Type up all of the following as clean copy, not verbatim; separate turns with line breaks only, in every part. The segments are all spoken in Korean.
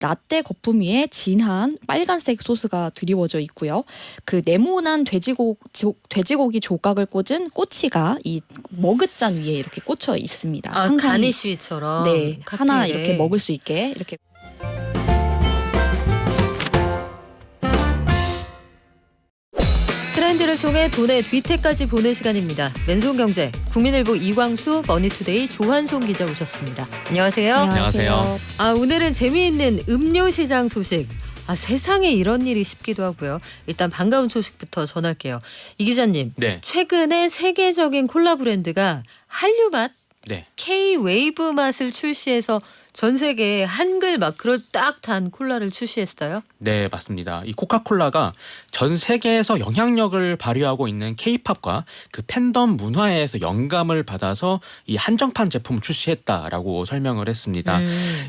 라떼 거품 위에 진한 빨간색 소스가 드리워져 있고요. 그 네모난 돼지고기 조각을 꽂은 꼬치가 이 머그잔 위에 이렇게 꽂혀 있습니다.
아, 가니쉬처럼.
네, 하나
칵테일에.
이렇게 먹을 수 있게 이렇게.
트렌드를 통해 돈의 뒤태까지 보는 시간입니다. 맨손경제 국민일보 이광수, 머니투데이 조한송 기자 오셨습니다. 안녕하세요.
안녕하세요.
오늘은 재미있는 음료 시장 소식. 세상에 이런 일이 싶기도 하고요. 일단 반가운 소식부터 전할게요. 이 기자님,
네.
최근에 세계적인 콜라 브랜드가 한류 맛,
네.
K-웨이브 맛을 출시해서 전 세계에 한글 마크를 딱 단 콜라를 출시했어요.
네, 맞습니다. 이 코카콜라가 전 세계에서 영향력을 발휘하고 있는 K-팝과 그 팬덤 문화에서 영감을 받아서 이 한정판 제품을 출시했다라고 설명을 했습니다.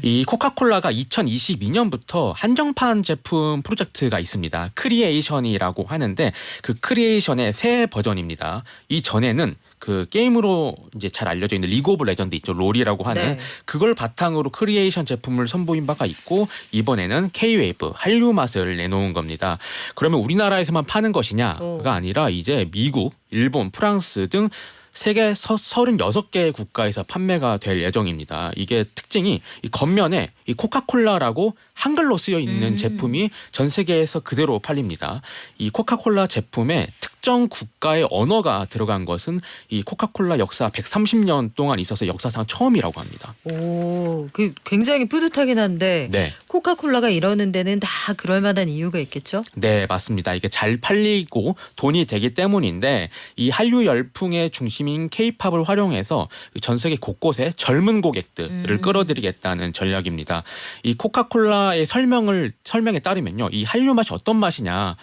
이 코카콜라가 2022년부터 한정판 제품 프로젝트가 있습니다. 크리에이션이라고 하는데 그 크리에이션의 새 버전입니다. 이 전에는 그 게임으로 이제 잘 알려져 있는 리그 오브 레전드 있죠. 롤이라고 하는
네.
그걸 바탕으로 크리에이션 제품을 선보인 바가 있고 이번에는 K-웨이브 한류 맛을 내놓은 겁니다. 그러면 우리나라에서만 파는 것이냐가 아니라 이제 미국, 일본, 프랑스 등 세계 36개 국가에서 판매가 될 예정입니다. 이게 특징이 이 겉면에 이 코카콜라라고 한글로 쓰여 있는 제품이 전 세계에서 그대로 팔립니다. 이 코카콜라 제품에 특정 국가의 언어가 들어간 것은 이 코카콜라 역사 130년 동안 있어서 역사상 처음이라고 합니다.
오, 굉장히 뿌듯하긴 한데
네.
코카콜라가 이러는 데는 다 그럴 만한 이유가 있겠죠?
네, 맞습니다. 이게 잘 팔리고 돈이 되기 때문인데 이 한류 열풍의 중심인 K-팝을 활용해서 전 세계 곳곳에 젊은 고객들을 끌어들이겠다는 전략입니다. 이 코카콜라의 설명에 따르면요, 이 한류 맛이 어떤 맛이냐라고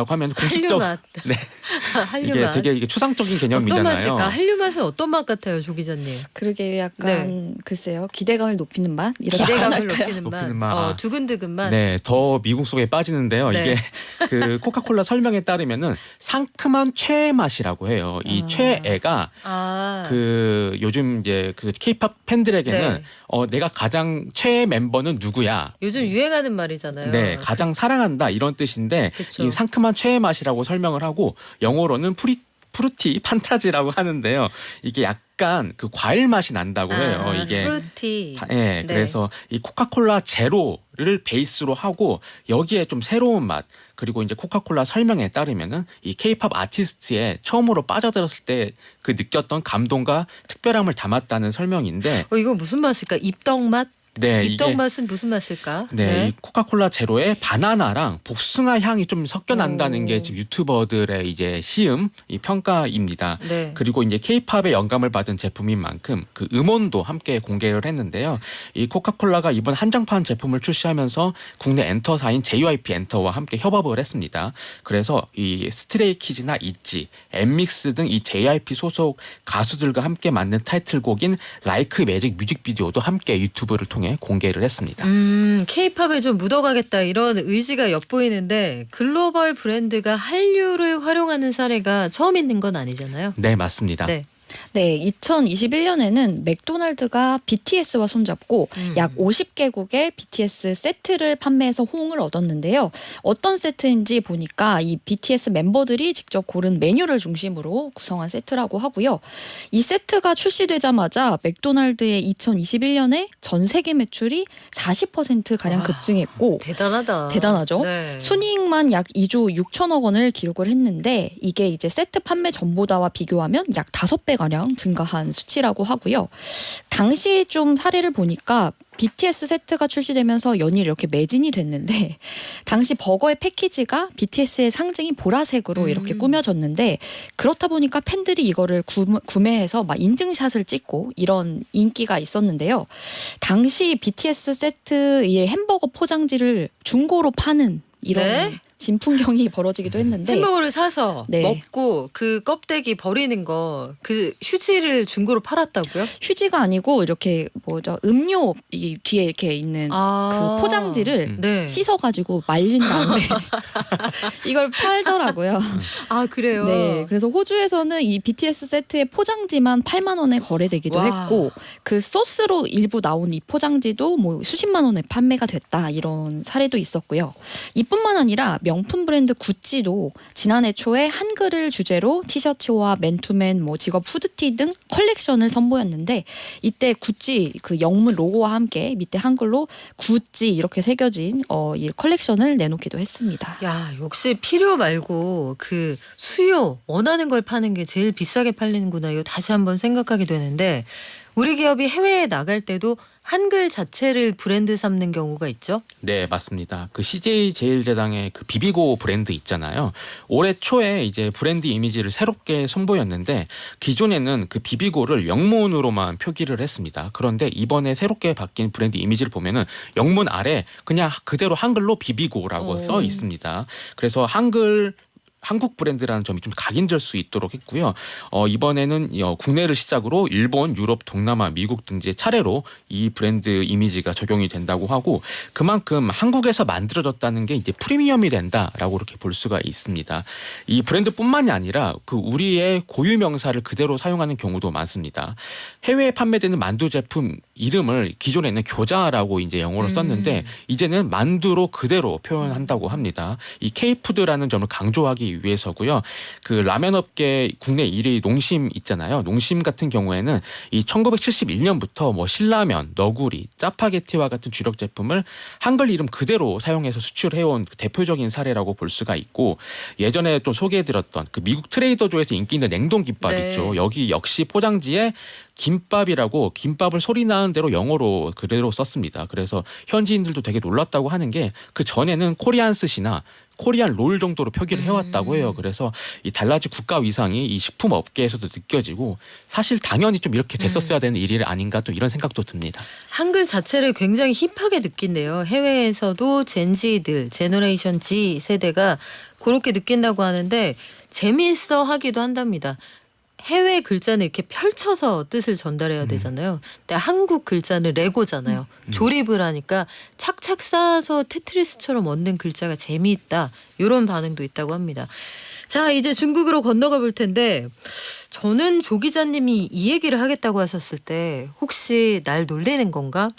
하면
한류 맛.
네,
한류
이게
맛.
되게 이게 추상적인 개념이잖아요.
어떤 맛일까? 한류 맛은 어떤 맛 같아요, 조 기자님?
그러게 약간 글쎄요, 기대감을 높이는 맛 이렇게
기대감을
할까요?
높이는 맛. 두근두근 맛.
네, 더 미국 속에 빠지는데요.
네.
이게 그 코카콜라 설명에 따르면은 상큼한 최애 맛이라고 해요. 이 최애가 그 요즘 이제 그 K-팝 팬들에게는
네.
내가 가장 최애 멤버는 누구야?
요즘 유행하는 말이잖아요.
네, 가장 사랑한다 이런 뜻인데
그쵸.
이 상큼한 최애 맛이라고 설명을 하고 영어로는 프루티 판타지라고 하는데요. 이게 약간 그 과일 맛이 난다고 해요. 이게
프루티.
네, 그래서 이 코카콜라 제로를 베이스로 하고 여기에 좀 새로운 맛 그리고 이제 코카콜라 설명에 따르면은 이 K-팝 아티스트에 처음으로 빠져들었을 때 그 느꼈던 감동과 특별함을 담았다는 설명인데
이거 무슨 맛일까? 입덕 맛?
네,
입덕
이게
맛은 무슨 맛일까?
네, 이 코카콜라 제로에 바나나랑 복숭아 향이 좀 섞여 난다는 게 지금 유튜버들의 이제 시음 이 평가입니다.
네.
그리고 이제 K-팝의 영감을 받은 제품인 만큼 그 음원도 함께 공개를 했는데요. 이 코카콜라가 이번 한정판 제품을 출시하면서 국내 엔터사인 JYP 엔터와 함께 협업을 했습니다. 그래서 이 스트레이키즈나 있지, 엠믹스 등 이 JYP 소속 가수들과 함께 만든 타이틀곡인 라이크 매직 뮤직비디오도 함께 유튜브를 통해 공개를 했습니다.
K-팝에 좀 묻어가겠다 이런 의지가 엿보이는데 글로벌 브랜드가 한류를 활용하는 사례가 처음 있는 건 아니잖아요.
네, 맞습니다.
네.
네, 2021년에는 맥도날드가 BTS와 손잡고 약 50개국의 BTS 세트를 판매해서 호응을 얻었는데요. 어떤 세트인지 보니까 이 BTS 멤버들이 직접 고른 메뉴를 중심으로 구성한 세트라고 하고요. 이 세트가 출시되자마자 맥도날드의 2021년에 전 세계 매출이 40%가량 급증했고 대단하죠.
네.
순이익만 약 2조 6천억 원을 기록을 했는데 이게 이제 세트 판매 전보다와 비교하면 약 5배가량 증가한 수치라고 하고요. 당시 좀 사례를 보니까 BTS 세트가 출시되면서 연일 이렇게 매진이 됐는데 당시 버거의 패키지가 BTS의 상징인 보라색으로 이렇게 꾸며졌는데 그렇다 보니까 팬들이 이거를 구매해서 막 인증샷을 찍고 이런 인기가 있었는데요. 당시 BTS 세트의 햄버거 포장지를 중고로 파는 이런 진풍경이 벌어지기도 했는데
햄버거를 사서
네.
먹고 그 껍데기 버리는 거 그 휴지를 중고로 팔았다고요?
휴지가 아니고 이렇게 뭐죠 음료 이 뒤에 이렇게 있는 그 포장지를
네.
씻어가지고 말린 다음에 이걸 팔더라고요.
아 그래요?
네, 그래서 호주에서는 이 BTS 세트의 포장지만 8만 원에 거래되기도
와.
했고 그 소스로 일부 나온 이 포장지도 뭐 수십만 원에 판매가 됐다 이런 사례도 있었고요. 이뿐만 아니라 명품 브랜드 구찌도 지난해 초에 한글을 주제로 티셔츠와 맨투맨, 뭐 직업 후드티 등 컬렉션을 선보였는데 이때 구찌 그 영문 로고와 함께 밑에 한글로 구찌 이렇게 새겨진 이 컬렉션을 내놓기도 했습니다.
야 역시 필요 말고 그 수요 원하는 걸 파는 게 제일 비싸게 팔리는구나. 이거 다시 한번 생각하게 되는데 우리 기업이 해외에 나갈 때도 한글 자체를 브랜드 삼는 경우가 있죠.
네, 맞습니다. 그 CJ 제일제당의 그 비비고 브랜드 있잖아요. 올해 초에 이제 브랜드 이미지를 새롭게 선보였는데 기존에는 그 비비고를 영문으로만 표기를 했습니다. 그런데 이번에 새롭게 바뀐 브랜드 이미지를 보면은 영문 아래 그냥 그대로 한글로 비비고라고 써 있습니다. 그래서 한국 브랜드라는 점이 좀 각인될 수 있도록 했고요. 이번에는 국내를 시작으로 일본, 유럽, 동남아, 미국 등 이제 차례로 이 브랜드 이미지가 적용이 된다고 하고 그만큼 한국에서 만들어졌다는 게 이제 프리미엄이 된다라고 이렇게 볼 수가 있습니다. 이 브랜드뿐만이 아니라 그 우리의 고유 명사를 그대로 사용하는 경우도 많습니다. 해외에 판매되는 만두 제품 이름을 기존에는 교자라고 이제 영어로 썼는데 이제는 만두로 그대로 표현한다고 합니다. 이 K푸드라는 점을 강조하기 위해서고요. 그 라면 업계 국내 1위 농심 있잖아요. 농심 같은 경우에는 이 1971년부터 뭐 신라면, 너구리, 짜파게티와 같은 주력 제품을 한글 이름 그대로 사용해서 수출해온 대표적인 사례라고 볼 수가 있고 예전에 또 소개해드렸던 그 미국 트레이더조에서 인기 있는 냉동 김밥
네.
있죠. 여기 역시 포장지에 김밥이라고 김밥을 소리 나는 대로 영어로 그대로 썼습니다. 그래서 현지인들도 되게 놀랐다고 하는 게 그 전에는 코리안 스시나 코리안 롤 정도로 표기를 해왔다고 해요. 그래서 이 달라진 국가 위상이 이 식품 업계에서도 느껴지고 사실 당연히 좀 이렇게 됐었어야 되는 일이 아닌가 또 이런 생각도 듭니다.
한글 자체를 굉장히 힙하게 느낀대요. 해외에서도 젠지들, 제너레이션 G 세대가 그렇게 느낀다고 하는데 재미있어 하기도 한답니다. 해외 글자는 이렇게 펼쳐서 뜻을 전달해야 되잖아요. 근데 한국 글자는 레고잖아요. 조립을 하니까 착착 쌓아서 테트리스처럼 얻는 글자가 재미있다. 이런 반응도 있다고 합니다. 자, 이제 중국으로 건너가 볼 텐데 저는 조 기자님이 이 얘기를 하겠다고 하셨을 때 혹시 날 놀리는 건가?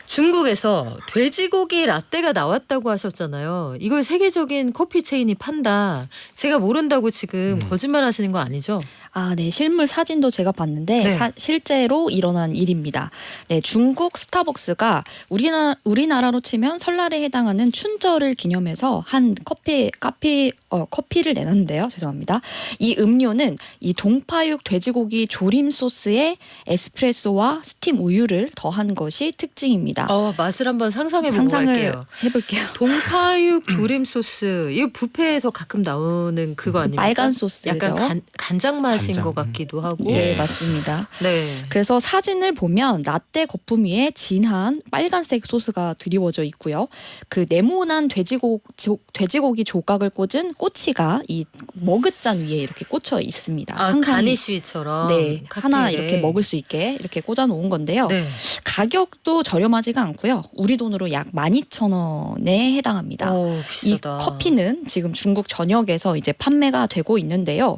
중국에서 돼지고기 라떼가 나왔다고 하셨잖아요. 이걸 세계적인 커피 체인이 판다. 제가 모른다고 지금 거짓말 하시는 거 아니죠?
아, 네. 실물 사진도 제가 봤는데
네.
실제로 일어난 일입니다. 네, 중국 스타벅스가 우리나라로 치면 설날에 해당하는 춘절을 기념해서 한 커피를 내놨는데요. 죄송합니다. 이 음료는 이 동파육 돼지고기 조림 소스에 에스프레소와 스팀 우유를 더한 것이 특징입니다.
맛을 한번 상상해보고
상상을
갈게요.
해볼게요.
동파육 조림 소스. 이거 뷔페에서 가끔 나오는 그거 아닙니까?
빨간 소스죠.
약간 간장 맛인
간장.
것 같기도 하고.
네,
예.
맞습니다.
네.
그래서 사진을 보면 라떼 거품 위에 진한 빨간색 소스가 드리워져 있고요. 그 네모난 돼지고기 조각을 꽂은 꼬치가 이 머그잔 위에 이렇게 꽂혀 있습니다.
아, 가니쉬처럼.
네, 하나
칵테일에.
이렇게 먹을 수 있게 이렇게 꽂아 놓은 건데요.
네.
가격도 저렴하지가 않고요. 우리 돈으로 약 12,000원에 해당합니다. 이
비싸다.
커피는 지금 중국 전역에서 이제 판매가 되고 있는데요.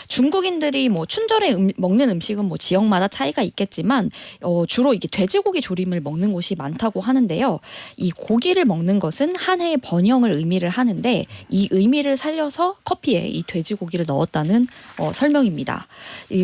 중국인들이 뭐 춘절에 먹는 음식은 뭐 지역마다 차이가 있겠지만 주로 이게 돼지고기 조림을 먹는 곳이 많다고 하는데요. 이 고기를 먹는 것은 한 해의 번영을 의미를 하는데 이 의미를 살려서 커피에 이 돼지고기를 넣었다는 설명입니다.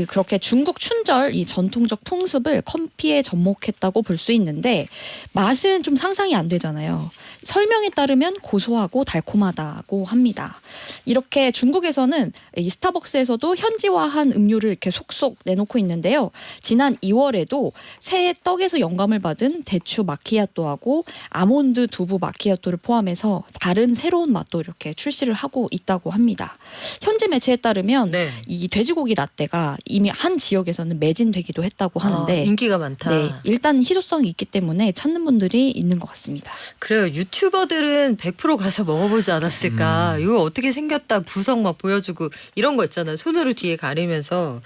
그렇게 중국 춘절 이 전통적 풍습을 커피에 접목했다고 볼 수 있는데 맛은 좀 상상이 안 되잖아요. 설명에 따르면 고소하고 달콤하다고 합니다. 이렇게 중국에서는 이 스타벅스에서도 현지화한 음료를 이렇게 속속 내놓고 있는데요. 지난 2월에도 새해 떡에서 영감을 받은 대추 마키아토하고 아몬드 두부 마키아토를 포함해서 다른 새로운 맛도 이렇게 출시를 하고 있다고 합니다. 현지 매체에 따르면
네.
이 돼지고기 라떼가 이미 한 지역에서는 매진되기도 했다고 하는데
인기가 많다.
네, 일단 희소성이 있기 때문에 찾는 분들이 있는 것 같습니다.
그래요. 유튜버들은 100% 가서 먹어보지 않았을까. 이거 어떻게 생겼다 구성 막 보여주고 이런 거 있잖아요. 손으로 뒤에 가리면서.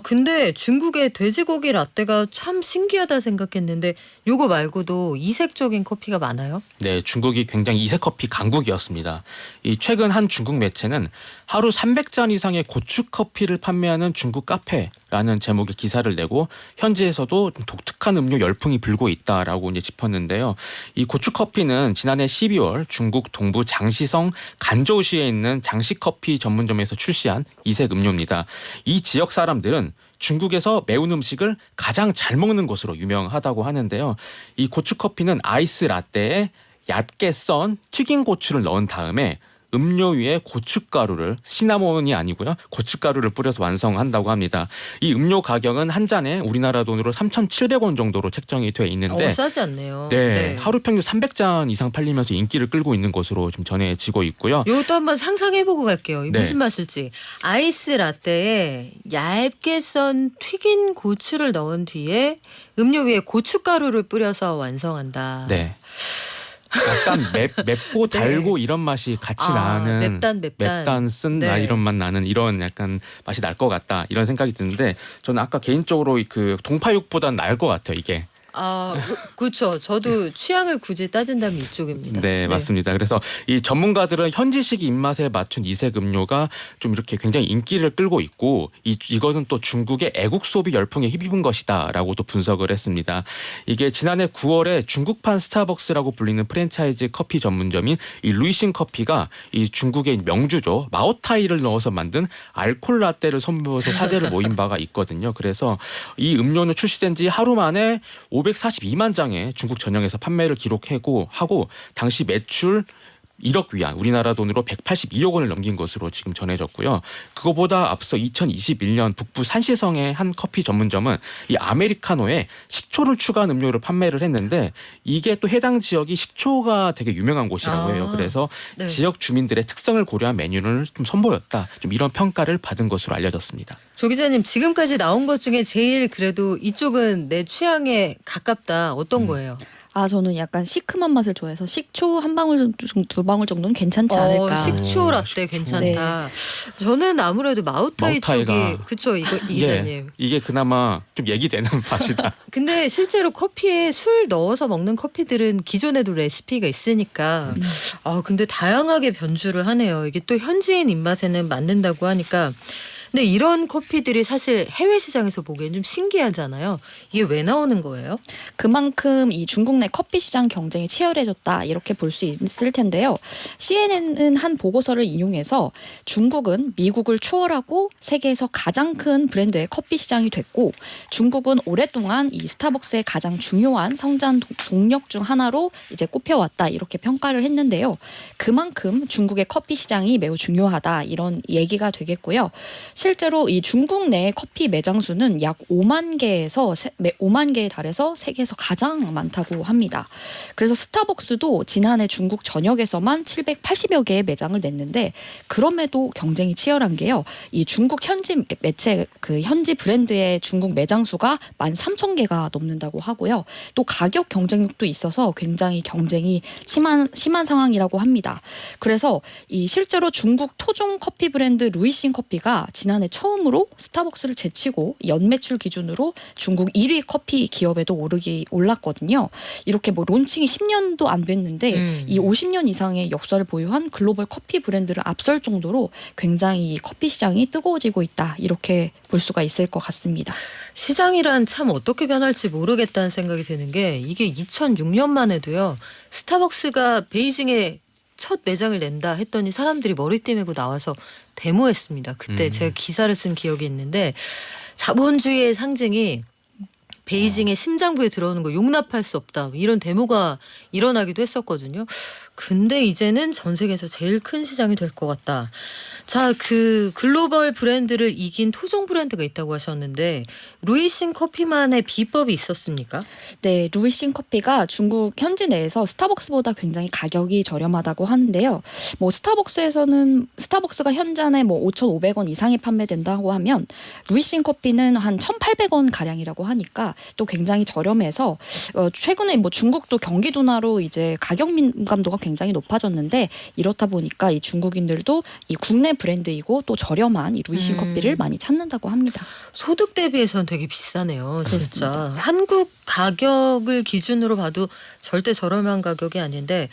근데 중국의 돼지고기 라떼가 참 신기하다 생각했는데 요거 말고도 이색적인 커피가 많아요?
네, 중국이 굉장히 이색 커피 강국이었습니다. 이 최근 한 중국 매체는 하루 300잔 이상의 고추 커피를 판매하는 중국 카페라는 제목의 기사를 내고 현지에서도 독특한 음료 열풍이 불고 있다라고 이제 짚었는데요. 이 고추 커피는 지난해 12월 중국 동부 장시성 간조시에 있는 장시 커피 전문점에서 출시한 이색 음료입니다. 이 지역 사람들은 중국에서 매운 음식을 가장 잘 먹는 곳으로 유명하다고 하는데요. 이 고추 커피는 아이스 라떼에 얇게 썬 튀긴 고추를 넣은 다음에 음료 위에 고춧가루를 시나몬이 아니고요. 고춧가루를 뿌려서 완성한다고 합니다. 이 음료 가격은 한 잔에 우리나라 돈으로 3,700원 정도로 책정이 돼 있는데
싸지 않네요.
네, 하루 평균 300잔 이상 팔리면서 인기를 끌고 있는 것으로 좀 전해지고 있고요.
이것도 한번 상상해보고 갈게요.
네.
무슨 맛일지. 아이스 라떼에 얇게 썬 튀긴 고추를 넣은 뒤에 음료 위에 고춧가루를 뿌려서 완성한다.
네. 약간 맵고
네.
달고 이런 맛이 같이 나는
맵단.
쓴나
네.
이런 맛 나는 이런 약간 맛이 날 것 같다 이런 생각이 드는데 저는 아까 개인적으로 그 동파육보단 나을 것 같아요 이게.
그렇죠. 저도 취향을 굳이 따진다면 이쪽입니다.
네, 맞습니다. 그래서 이 전문가들은 현지식 입맛에 맞춘 이색 음료가 좀 이렇게 굉장히 인기를 끌고 있고 이거는 또 중국의 애국 소비 열풍에 힘입은 것이다라고도 분석을 했습니다. 이게 지난해 9월에 중국판 스타벅스라고 불리는 프랜차이즈 커피 전문점인 이 루이싱 커피가 이 중국의 명주죠 마오타이를 넣어서 만든 알콜 라떼를 선보여서 화제를 모인 바가 있거든요. 그래서 이 음료는 출시된 지 하루 만에 542만 장의 중국 전역에서 판매를 하고 당시 매출 1억 위안, 우리나라 돈으로 182억 원을 넘긴 것으로 지금 전해졌고요. 그거보다 앞서 2021년 북부 산시성의 한 커피 전문점은 이 아메리카노에 식초를 추가한 음료를 판매를 했는데 이게 또 해당 지역이 식초가 되게 유명한 곳이라고 해요. 그래서
네.
지역 주민들의 특성을 고려한 메뉴를 좀 선보였다. 좀 이런 평가를 받은 것으로 알려졌습니다.
조 기자님 지금까지 나온 것 중에 제일 그래도 이쪽은 내 취향에 가깝다. 어떤 거예요?
저는 약간 시큼한 맛을 좋아해서 식초 한 방울 두 방울 정도는 괜찮지 않을까.
식초 라떼
식초.
괜찮다. 저는 아무래도 마오타이 쪽이
마오타이가
그쵸 이 기자님.
이게 그나마 좀 얘기되는 맛이다.
근데 실제로 커피에 술 넣어서 먹는 커피들은 기존에도 레시피가 있으니까 근데 다양하게 변주를 하네요. 이게 또 현지인 입맛에는 맞는다고 하니까. 근데 이런 커피들이 사실 해외 시장에서 보기엔 좀 신기하잖아요. 이게 왜 나오는 거예요?
그만큼 이 중국 내 커피 시장 경쟁이 치열해졌다 이렇게 볼 수 있을 텐데요. CNN은 한 보고서를 인용해서 중국은 미국을 추월하고 세계에서 가장 큰 브랜드의 커피 시장이 됐고 중국은 오랫동안 이 스타벅스의 가장 중요한 성장 동력 중 하나로 이제 꼽혀왔다 이렇게 평가를 했는데요. 그만큼 중국의 커피 시장이 매우 중요하다 이런 얘기가 되겠고요. 실제로 이 중국 내 커피 매장 수는 약 5만 개에 달해서 세계에서 가장 많다고 합니다. 그래서 스타벅스도 지난해 중국 전역에서만 780여 개의 매장을 냈는데 그럼에도 경쟁이 치열한 게요. 이 중국 현지 매체 현지 브랜드의 중국 매장 수가 13,000개가 넘는다고 하고요. 또 가격 경쟁력도 있어서 굉장히 경쟁이 심한 상황이라고 합니다. 그래서 이 실제로 중국 토종 커피 브랜드 루이싱 커피가 지난해 처음으로 스타벅스를 제치고 연매출 기준으로 중국 1위 커피 기업에도 올랐거든요. 이렇게 론칭이 10년도 안 됐는데 이 50년 이상의 역사를 보유한 글로벌 커피 브랜드를 앞설 정도로 굉장히 커피 시장이 뜨거워지고 있다. 이렇게 볼 수가 있을 것 같습니다.
시장이란 참 어떻게 변할지 모르겠다는 생각이 드는 게 이게 2006년만 해도요. 스타벅스가 베이징에 첫 매장을 낸다 했더니 사람들이 머리띠 메고 나와서 데모했습니다. 그때 제가 기사를 쓴 기억이 있는데 자본주의의 상징이 베이징의 심장부에 들어오는 거 용납할 수 없다. 이런 데모가 일어나기도 했었거든요. 근데 이제는 전 세계에서 제일 큰 시장이 될 것 같다. 자, 그 글로벌 브랜드를 이긴 토종 브랜드가 있다고 하셨는데 루이싱 커피만의 비법이 있었습니까?
네, 루이싱 커피가 중국 현지 내에서 스타벅스보다 굉장히 가격이 저렴하다고 하는데요. 뭐 스타벅스가 현 잔에 뭐 5,500원 이상이 판매된다고 하면 루이싱 커피는 한 1,800원 가량이라고 하니까 또 굉장히 저렴해서 최근에 뭐 중국도 경기 둔화로 이제 가격 민감도가 굉장히 높아졌는데 이렇다 보니까 이 중국인들도 이 국내 브랜드이고 또 저렴한 이 루이싱 커피를 많이 찾는다고 합니다.
소득 대비해서는 되게 비싸네요. 진짜.
그렇습니다.
한국 가격을 기준으로 봐도 절대 저렴한 가격이 아닌데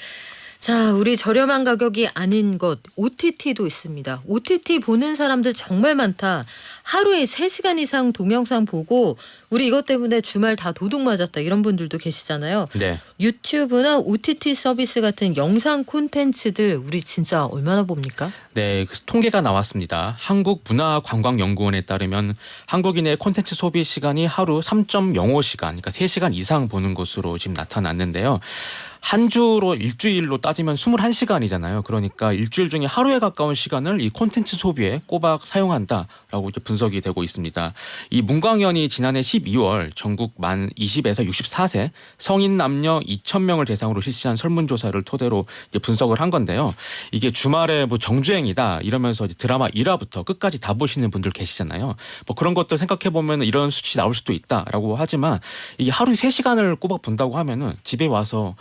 자, 우리 저렴한 가격이 아닌 것 OTT도 있습니다. OTT 보는 사람들 정말 많다. 하루에 3시간 이상 동영상 보고 우리 이것 때문에 주말 다 도둑 맞았다 이런 분들도 계시잖아요.
네.
유튜브나 OTT 서비스 같은 영상 콘텐츠들 우리 진짜 얼마나 봅니까?
네, 그 통계가 나왔습니다. 한국문화관광연구원에 따르면 한국인의 콘텐츠 소비 시간이 하루 3.05시간, 그러니까 3시간 이상 보는 것으로 지금 나타났는데요. 한 주로 일주일로 따지면 21시간이잖아요. 그러니까 일주일 중에 하루에 가까운 시간을 이 콘텐츠 소비에 꼬박 사용한다라고 이제 분석이 되고 있습니다. 이 문광연이 지난해 12월 전국 만 20에서 64세 성인 남녀 2,000명을 대상으로 실시한 설문조사를 토대로 이제 분석을 한 건데요. 이게 주말에 뭐 정주행이다 이러면서 이제 드라마 1화부터 끝까지 다 보시는 분들 계시잖아요. 뭐 그런 것들 생각해 보면 이런 수치 나올 수도 있다라고 하지만 이게 하루 3시간을 꼬박 본다고 하면은 집에 와서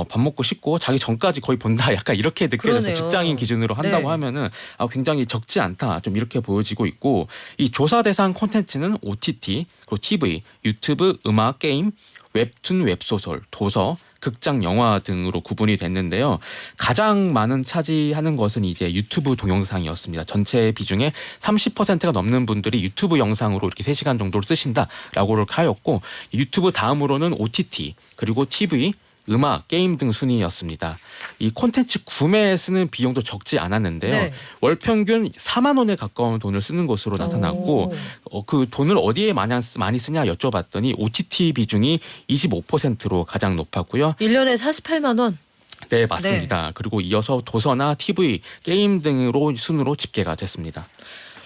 밥 먹고 씻고 자기 전까지 거의 본다 약간 이렇게 느껴져서
그러네요.
직장인 기준으로 한다고
네.
하면은 굉장히 적지 않다 좀 이렇게 보여지고 있고 이 조사 대상 콘텐츠는 OTT, 그리고 TV, 유튜브, 음악, 게임, 웹툰, 웹소설, 도서, 극장, 영화 등으로 구분이 됐는데요. 가장 많은 차지하는 것은 이제 유튜브 동영상이었습니다. 전체 비중의 30%가 넘는 분들이 유튜브 영상으로 이렇게 3시간 정도를 쓰신다라고 하였고 유튜브 다음으로는 OTT 그리고 TV, 음악, 게임 등 순위였습니다. 이 콘텐츠 구매에 쓰는 비용도 적지 않았는데요.
네.
월 평균 4만 원에 가까운 돈을 쓰는 것으로 나타났고 그 돈을 어디에 많이 쓰냐 여쭤봤더니 OTT 비중이 25%로 가장 높았고요.
1년에 48만 원.
네, 맞습니다. 그리고 이어서 도서나 TV, 게임 등으로 순으로 집계가 됐습니다.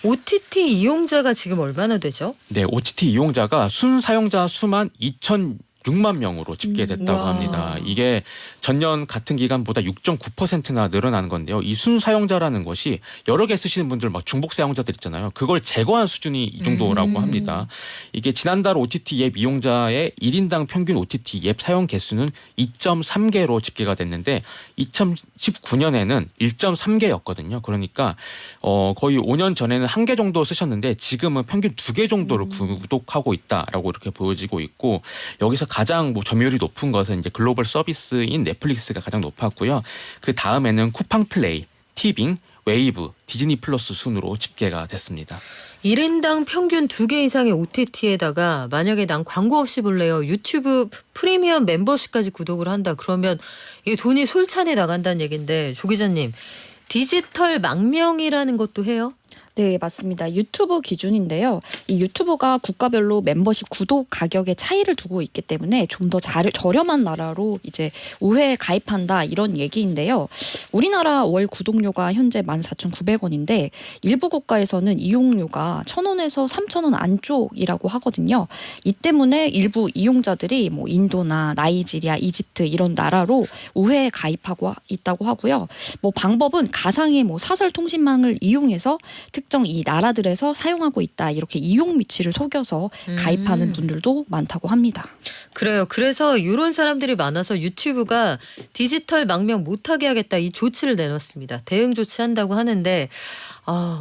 OTT 이용자가 지금 얼마나 되죠?
네, OTT 이용자가 순 사용자 수만 2,006만 명으로 집계됐다고
와.
합니다. 이게 전년 같은 기간보다 6.9%나 늘어나는 건데요. 이 순 사용자라는 것이 여러 개 쓰시는 분들 막 중복 사용자들 있잖아요. 그걸 제거한 수준이 이 정도라고 합니다. 이게 지난달 OTT 앱 이용자의 1인당 평균 OTT 앱 사용 개수는 2.3개로 집계가 됐는데 2019년에는 1.3개였거든요. 그러니까 거의 5년 전에는 1개 정도 쓰셨는데 지금은 평균 2개 정도를 구독하고 있다라고 이렇게 보여지고 있고 여기서 가장 뭐 점유율이 높은 것은 이제 글로벌 서비스인 넷플릭스가 가장 높았고요. 그 다음에는 쿠팡 플레이, 티빙, 웨이브, 디즈니 플러스 순으로 집계가 됐습니다.
1인당 평균 2개 이상의 OTT에다가 만약에 난 광고 없이 볼래요. 유튜브 프리미엄 멤버십까지 구독을 한다. 그러면 이게 돈이 솔찬히 나간다는 얘기인데 조 기자님 디지털 망명이라는 것도 해요?
네, 맞습니다. 유튜브 기준인데요. 이 유튜브가 국가별로 멤버십 구독 가격의 차이를 두고 있기 때문에 좀 더 저렴한 나라로 이제 우회에 가입한다 이런 얘기인데요. 우리나라 월 구독료가 현재 14,900원인데 일부 국가에서는 이용료가 1,000원에서 3,000원 안쪽이라고 하거든요. 이 때문에 일부 이용자들이 뭐 인도나 나이지리아, 이집트 이런 나라로 우회에 가입하고 있다고 하고요. 뭐 방법은 가상의 뭐 사설 통신망을 이용해서 특정 이 나라들에서 사용하고 있다 이렇게 이용 미치를 속여서 가입하는 분들도 많다고 합니다.
그래요. 그래서 이런 사람들이 많아서 유튜브가 디지털 망명 못하게 하겠다 이 조치를 내놨습니다. 대응 조치한다고 하는데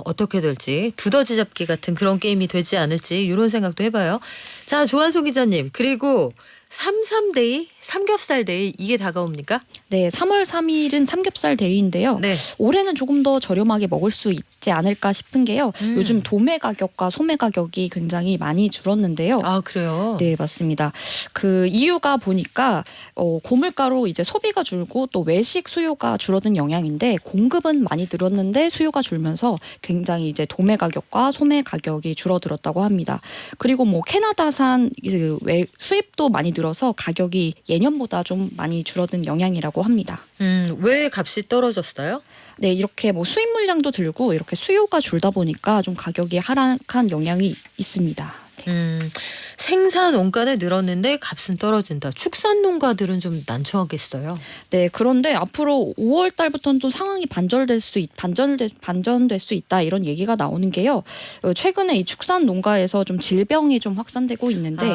어떻게 될지 두더지 잡기 같은 그런 게임이 되지 않을지 이런 생각도 해봐요. 자, 조한소 기자님 그리고 33데이 삼겹살 데이 이게 다가옵니까?
네, 3월 3일은 삼겹살 데이인데요.
네.
올해는 조금 더 저렴하게 먹을 수 있지 않을까 싶은 게요. 요즘 도매 가격과 소매 가격이 굉장히 많이 줄었는데요.
아 그래요?
네, 맞습니다. 그 이유가 보니까 고물가로 이제 소비가 줄고 또 외식 수요가 줄어든 영향인데 공급은 많이 늘었는데 수요가 줄면서 굉장히 이제 도매 가격과 소매 가격이 줄어들었다고 합니다. 그리고 뭐 캐나다산 그 수입도 많이 늘어서 가격이 예년보다 좀 많이 줄어든 영향이라고 합니다.
왜 값이 떨어졌어요?
네, 이렇게 뭐 수입 물량도 들고 이렇게 수요가 줄다 보니까 좀 가격이 하락한 영향이 있습니다.
생산 원가는 늘었는데 값은 떨어진다. 축산 농가들은 좀 난처하겠어요.
네, 그런데 앞으로 5월 달부터는 또 상황이 반전될 수 있다 이런 얘기가 나오는 게요. 최근에 이 축산 농가에서 좀 질병이 좀 확산되고 있는데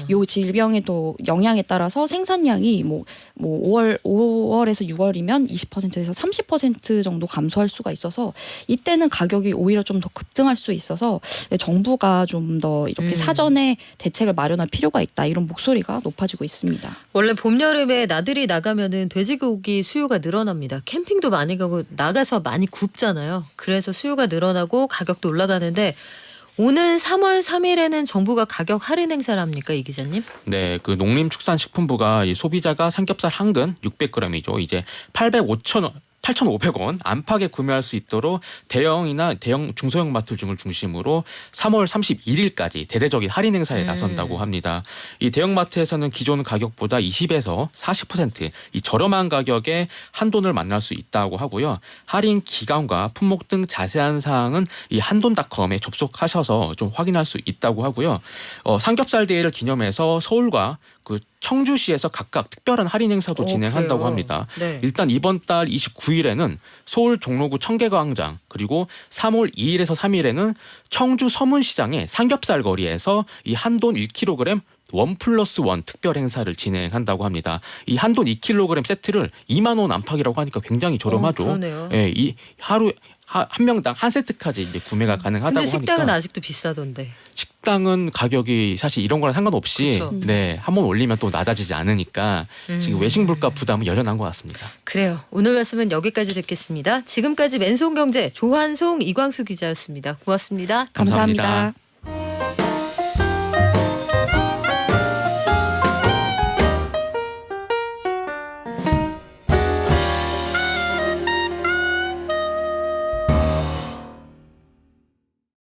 요 질병의 또 영향에 따라서 생산량이 뭐 5월에서 6월이면 20%에서 30% 정도 감소할 수가 있어서 이때는 가격이 오히려 좀 더 급등할 수 있어서 정부가 좀 더 이렇게 사전에 대책을 마련할 필요가 있다 이런 목소리가 높아지고 있습니다.
원래 봄 여름에 나들이 나가면은 돼지고기 수요가 늘어납니다. 캠핑도 많이 가고 나가서 많이 굽잖아요. 그래서 수요가 늘어나고 가격도 올라가는데 오는 3월 3일에는 정부가 가격 할인 행사를 합니까, 이 기자님?
네, 그 농림축산식품부가 이 소비자가 삼겹살 한 근 600g이죠. 이제 8,500원 안팎에 구매할 수 있도록 대형이나 대형 중소형 마트 등을 중심으로 3월 31일까지 대대적인 할인 행사에 나선다고 합니다. 이 대형 마트에서는 기존 가격보다 20에서 40%이 저렴한 가격에 한돈을 만날 수 있다고 하고요. 할인 기간과 품목 등 자세한 사항은 이 한돈닷컴에 접속하셔서 좀 확인할 수 있다고 하고요. 삼겹살 데이를 기념해서 서울과 그 청주시에서 각각 특별한 할인 행사도 진행한다고
그래요?
합니다.
네.
일단 이번 달 29일에는 서울 종로구 청계광장 그리고 3월 2일에서 3일에는 청주 서문시장의 삼겹살 거리에서 이 한돈 1kg 1+1 특별 행사를 진행한다고 합니다. 이 한돈 2kg 세트를 2만 원 안팎이라고 하니까 굉장히 저렴하죠.
그러네요.
예, 이 하루 한 명당 한 세트까지 이제 구매가 가능하다고
근데 식당은
하니까
아직도 비싸던데.
식당은 가격이 사실 이런 거랑 상관없이
그쵸.
네, 한번 올리면 또 낮아지지 않으니까 지금 외식 물가 부담은 여전한 것 같습니다.
그래요. 오늘 말씀은 여기까지 듣겠습니다. 지금까지 맨손경제 조한송 이광수 기자였습니다. 고맙습니다.
감사합니다.
감사합니다.